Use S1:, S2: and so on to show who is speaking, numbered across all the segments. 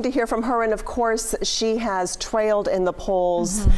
S1: To hear from her, and of course she has trailed in the polls,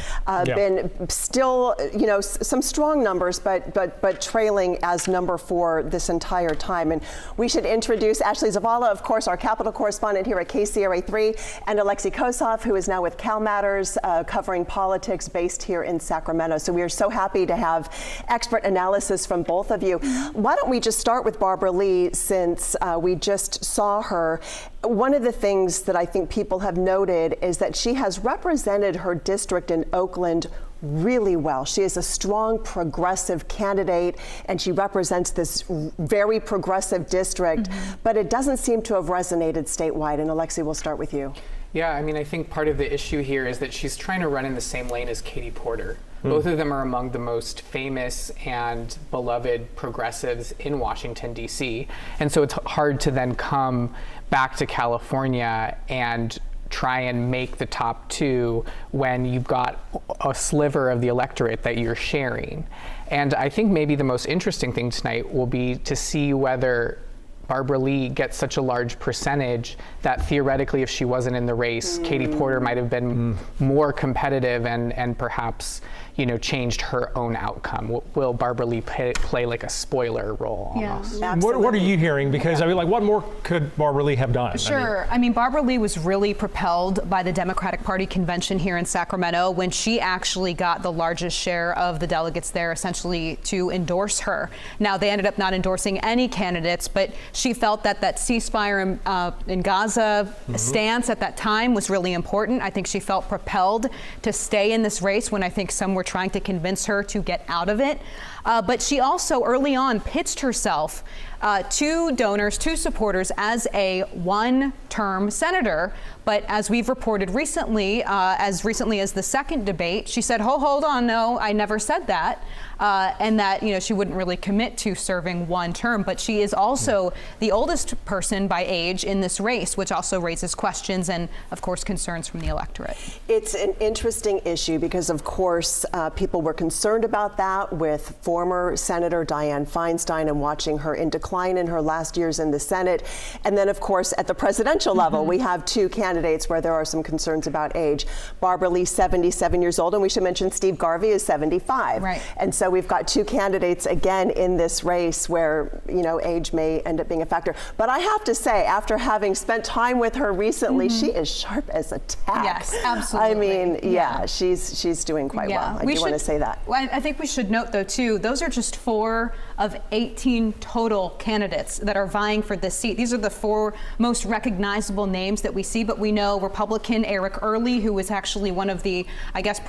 S1: been still, you know, some strong numbers, but trailing as number 4 this entire time. And we should introduce Ashley Zavala, of course, our Capitol correspondent here at KCRA3, and Alexei Kosoff, who is now with Cal Matters, covering politics based here in Sacramento. So we are so happy to have expert analysis from both of you. Why don't we just start with Barbara Lee, since we just saw her. One of the things that I think people have noted is that she has represented her district in Oakland really well. She is a strong progressive candidate, and she represents this very progressive district, but it doesn't seem to have resonated statewide. And Alexei, we'll start with you.
S2: Yeah, I mean, I think part of the issue here is that she's trying to run in the same lane as Katie Porter. Both of them are among the most famous and beloved progressives in Washington, D.C. And so it's hard to then come back to California and try and make the top 2 when you've got a sliver of the electorate that you're sharing. And I think maybe the most interesting thing tonight will be to see whether Barbara Lee gets such a large percentage that theoretically, if she wasn't in the race, Katie Porter might have been more competitive and perhaps, you know, changed her own outcome. Will Barbara Lee play like a spoiler role almost?
S3: Yeah. What are you hearing? Because I mean, like, what more could Barbara Lee have done?
S4: Sure. I mean, Barbara Lee was really propelled by the Democratic Party convention here in Sacramento when she actually got the largest share of the delegates there essentially to endorse her. Now, they ended up not endorsing any candidates, but she felt that that ceasefire in Gaza stance at that time was really important. I think she felt propelled to stay in this race when I think some were trying to convince her to get out of it. But she also early on pitched herself to donors, to supporters, as a one-term senator. But as we've reported recently, as the second debate, she said, hold on, no, I never said that. And that, you know, she wouldn't really commit to serving one term. But she is also the oldest person by age in this race, which also raises questions and, of course, concerns from the electorate.
S1: It's an interesting issue because, of course, people were concerned about that with former Senator Dianne Feinstein and watching her in decline in her last years in the Senate. And then, of course, at the presidential level, we have 2 candidates where there are some concerns about age. Barbara Lee, 77 years old, and we should mention Steve Garvey is 75.
S4: Right.
S1: And so we've got 2 candidates again in this race where, you know, age may end up being a factor. But I have to say, after having spent time with her recently, she is sharp as a tack.
S4: Yes, absolutely.
S1: I mean, yeah, she's doing quite well. I do want to say that.
S4: Well, I think we should note, though, too, those are just 4 of 18 total candidates that are vying for this seat. These are the 4 most recognizable names that we see, but we know Republican Eric Early, who was actually one of the, I guess,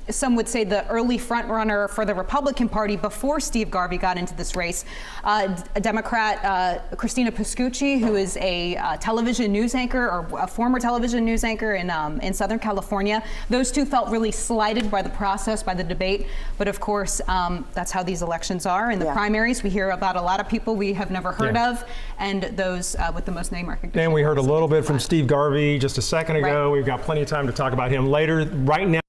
S4: some would say the early front runner for the Republican Party before Steve Garvey got into this race. Democrat Christina Pascucci, who is a television news anchor, or a former television news anchor in Southern California. Those 2 felt really slighted by the process, by the debate. But of course, that's how these elections are. In the primaries, we hear about a lot of people we have never heard of, and those with the most name recognition.
S3: And we heard a little bit from Steve Garvey just a second ago. We've got plenty of time to talk about him later. Right now,